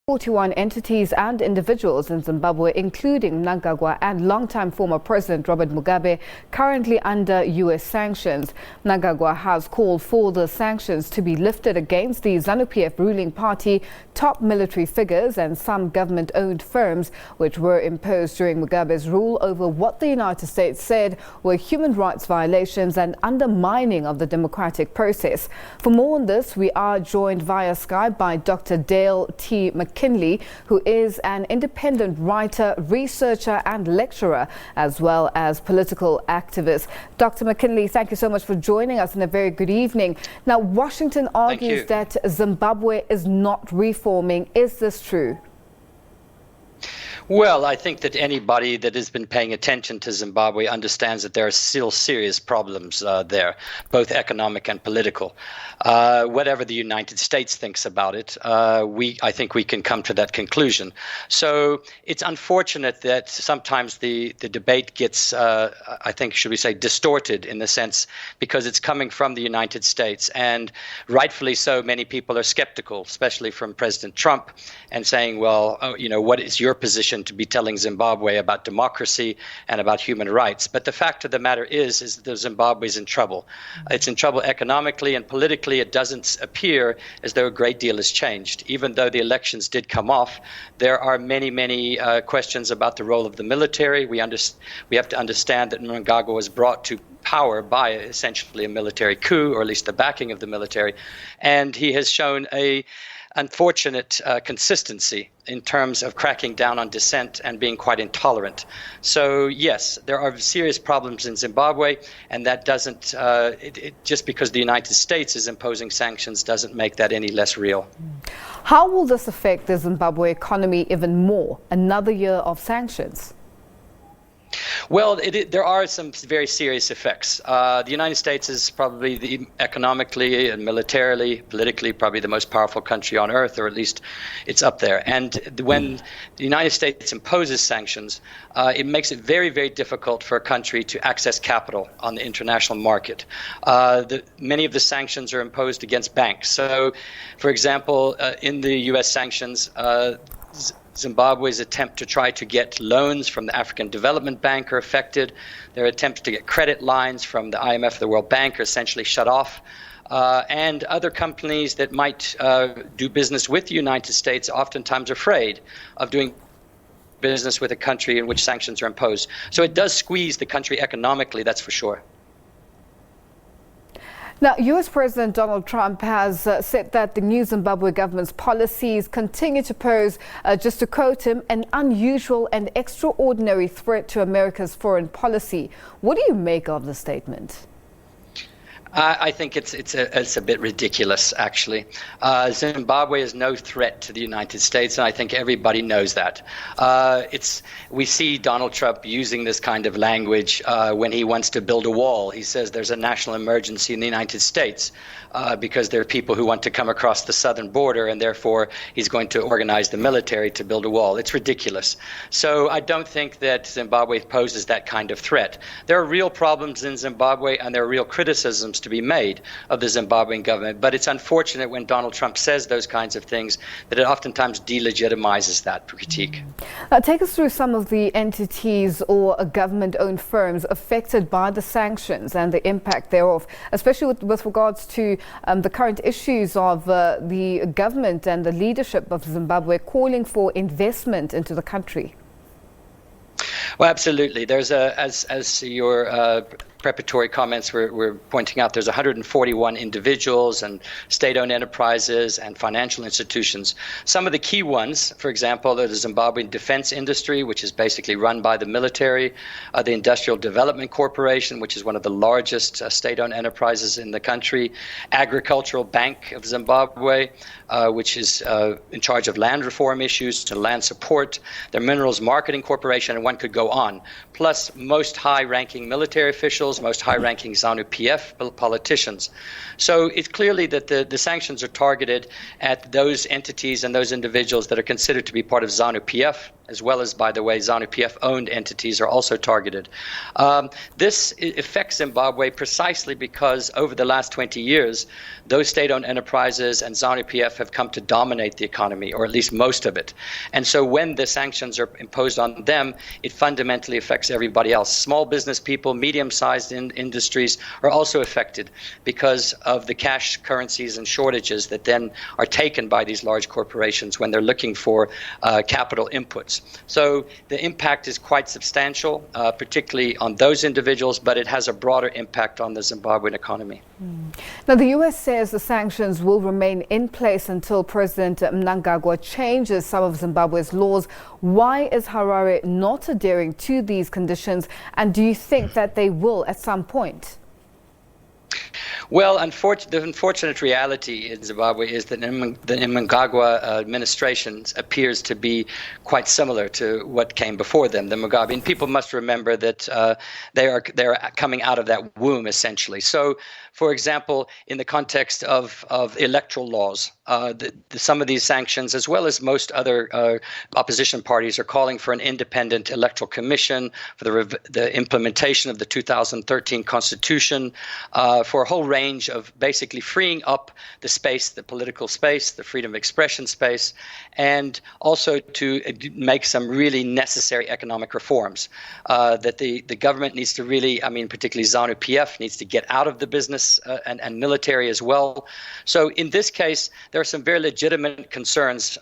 41 entities and individuals in Zimbabwe, including Mnangagwa and longtime former President Robert Mugabe, currently under U.S. sanctions. Mnangagwa has called for the sanctions to be lifted against the ZANU-PF ruling party, top military figures and some government-owned firms, which were imposed during Mugabe's rule over what the United States said were human rights violations and undermining of the democratic process. For more on this, we are joined via Skype by Doctor Dale T McKinley, who is an independent writer, researcher and lecturer, as well as political activist. Dr. McKinley, thank you so much for joining us and a very good evening. Now, Washington argues that Zimbabwe is not reforming. Is this true? Well, I think that anybody that has been paying attention to Zimbabwe understands that there are still serious problems there, both economic and political. Whatever the United States thinks about it, I think we can come to that conclusion. So it's unfortunate that sometimes the debate gets, I think, should we say, distorted in the sense because it's coming from the United States. And rightfully so, many people are skeptical, especially from President Trump, and saying, well, what is your position to be telling Zimbabwe about democracy and about human rights? But the fact of the matter is that Zimbabwe is in trouble. It's in trouble economically and politically. It doesn't appear as though a great deal has changed. Even though the elections did come off, there are many questions about the role of the military. We have to understand that Mnangagwa was brought to power by essentially a military coup, or at least the backing of the military, and he has shown a unfortunate consistency in terms of cracking down on dissent and being quite intolerant. So yes, there are serious problems in Zimbabwe, and that doesn't just because the United States is imposing sanctions doesn't make that any less real. How will this affect the Zimbabwe economy even more? Another year of sanctions? Well, there are some very serious effects. The United States is probably economically and militarily, politically, probably the most powerful country on earth, or at least it's up there. And when the United States imposes sanctions, it makes it very difficult for a country to access capital on the international market. Many of the sanctions are imposed against banks. So, for example, in the U.S. sanctions, Zimbabwe's attempt to try to get loans from the African Development Bank are affected. Their attempts to get credit lines from the IMF, the World Bank, are essentially shut off. And other companies that might do business with the United States oftentimes are afraid of doing business with a country in which sanctions are imposed. So it does squeeze the country economically, that's for sure. Now, U.S. President Donald Trump has said that the new Zimbabwe government's policies continue to pose, just to quote him, an unusual and extraordinary threat to America's foreign policy. What do you make of the statement? I think it's a bit ridiculous, actually. Zimbabwe is no threat to the United States, and I think everybody knows that. We see Donald Trump using this kind of language when he wants to build a wall. He says there's a national emergency in the United States because there are people who want to come across the southern border, and therefore he's going to organize the military to build a wall. It's ridiculous. So I don't think that Zimbabwe poses that kind of threat. There are real problems in Zimbabwe, and there are real criticisms to be made of the Zimbabwean government, but it's unfortunate when Donald Trump says those kinds of things that it oftentimes delegitimizes that critique. Take us through some of the entities or government-owned firms affected by the sanctions and the impact thereof, especially with regards to the current issues of the government and the leadership of Zimbabwe calling for investment into the country. Well, absolutely. There's as your preparatory comments were pointing out, there's 141 individuals and state-owned enterprises and financial institutions. Some of the key ones, for example, are the Zimbabwean defense industry, which is basically run by the military, the Industrial Development Corporation, which is one of the largest state-owned enterprises in the country, Agricultural Bank of Zimbabwe, which is in charge of land reform issues and land support, the Minerals Marketing Corporation, and one could go on, plus most high-ranking military officials, most high-ranking ZANU-PF politicians. So it's clearly that the sanctions are targeted at those entities and those individuals that are considered to be part of ZANU-PF as well as, by the way, ZANU-PF-owned entities are also targeted. This affects Zimbabwe precisely because over the last 20 years, those state-owned enterprises and ZANU-PF have come to dominate the economy, or at least most of it. And so when the sanctions are imposed on them, it fundamentally affects everybody else. Small business people, medium-sized industries are also affected because of the cash currencies and shortages that then are taken by these large corporations when they're looking for capital inputs. So the impact is quite substantial, particularly on those individuals, but it has a broader impact on the Zimbabwean economy. Now, the U.S. says the sanctions will remain in place until President Mnangagwa changes some of Zimbabwe's laws. Why is Harare not adhering to these conditions, and do you think that they will at some point? Well, the unfortunate reality in Zimbabwe is that the Mnangagwa administration appears to be quite similar to what came before them, the Mugabe. And people must remember that they're coming out of that womb, essentially. So, for example, in the context of electoral laws, some of these sanctions, as well as most other opposition parties, are calling for an independent electoral commission, for the implementation of the 2013 Constitution, for a whole range of basically freeing up the space, the political space, the freedom of expression space, and also to make some really necessary economic reforms that the government needs to really, particularly ZANU-PF, needs to get out of the business and military as well. So in this case, there are some very legitimate concerns,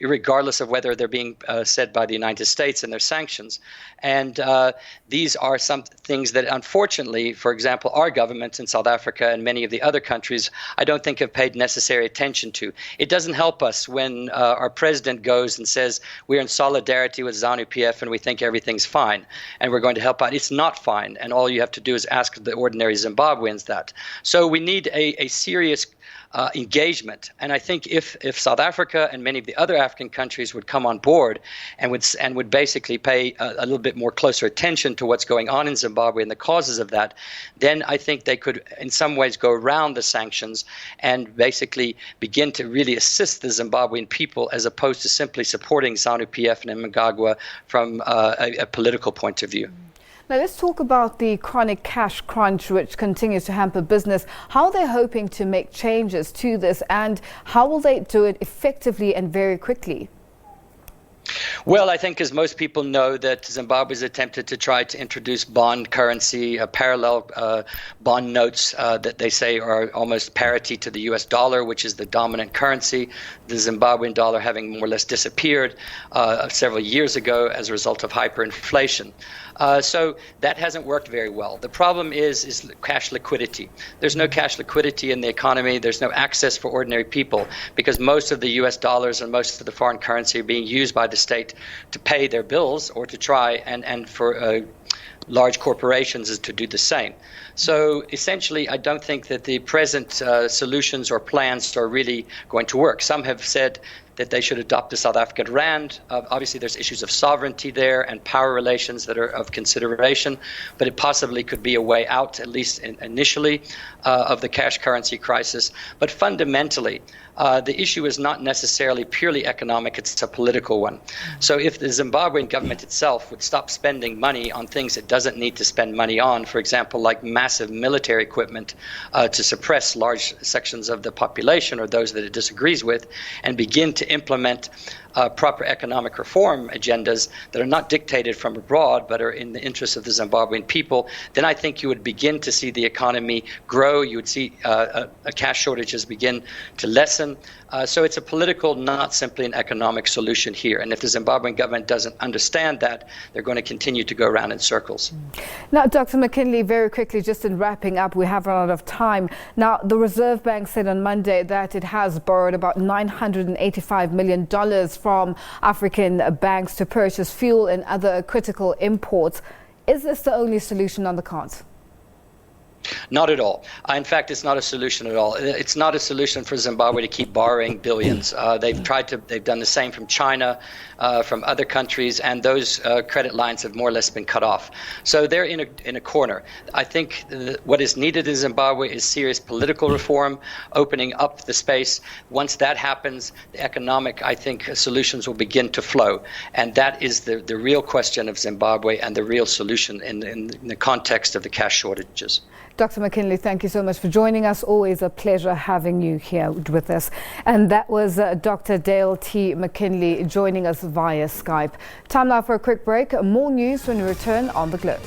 regardless of whether they're being said by the United States and their sanctions. And these are some things that, unfortunately, for example, our governments in South Africa and many of the other countries, I don't think have paid necessary attention to. It doesn't help us when our president goes and says, we're in solidarity with ZANU-PF and we think everything's fine and we're going to help out. It's not fine. And all you have to do is ask the ordinary Zimbabweans that. So we need a serious engagement. And I think if South Africa and many of the other African countries would come on board and would basically pay a little bit more closer attention to what's going on in Zimbabwe and the causes of that, then I think they could in some ways go around the sanctions and basically begin to really assist the Zimbabwean people as opposed to simply supporting ZANU-PF and Mnangagwa from a political point of view. Now let's talk about the chronic cash crunch which continues to hamper business. How are they hoping to make changes to this, and how will they do it effectively and very quickly? Well, I think, as most people know, that Zimbabwe has attempted to try to introduce bond currency, parallel bond notes that they say are almost parity to the U.S. dollar, which is the dominant currency, the Zimbabwean dollar having more or less disappeared several years ago as a result of hyperinflation. So that hasn't worked very well. The problem is cash liquidity. There's no cash liquidity in the economy. There's no access for ordinary people because most of the U.S. dollars and most of the foreign currency are being used by the state to pay their bills or to try and for large corporations is to do the same. So essentially, I don't think that the present solutions or plans are really going to work. Some have said that they should adopt the South African rand. Obviously, there's issues of sovereignty there and power relations that are of consideration, but it possibly could be a way out, at least initially, of the cash currency crisis. But fundamentally, the issue is not necessarily purely economic, it's a political one. So if the Zimbabwean government itself would stop spending money on things it doesn't need to spend money on, for example, like massive military equipment to suppress large sections of the population or those that it disagrees with, and begin to implement proper economic reform agendas that are not dictated from abroad but are in the interest of the Zimbabwean people, then I think you would begin to see the economy grow. You would see cash shortages begin to lessen. So it's a political, not simply an economic solution here. And if the Zimbabwean government doesn't understand that, they're going to continue to go around in circles. Now, Dr. McKinley, very quickly, just in wrapping up, we have run out of time. Now, the Reserve Bank said on Monday that it has borrowed about $985 million from African banks to purchase fuel and other critical imports. Is this the only solution on the cards? Not at all. In fact, it's not a solution at all. It's not a solution for Zimbabwe to keep borrowing billions. They've done the same from China, from other countries, and those credit lines have more or less been cut off. So they're in a corner. I think what is needed in Zimbabwe is serious political reform, opening up the space. Once that happens, the economic, I think, solutions will begin to flow. And that is the real question of Zimbabwe and the real solution in the context of the cash shortages. Dr. McKinley, thank you so much for joining us. Always a pleasure having you here with us. And that was Dr. Dale T McKinley joining us via Skype. Time now for a quick break. More news when we return on The Globe.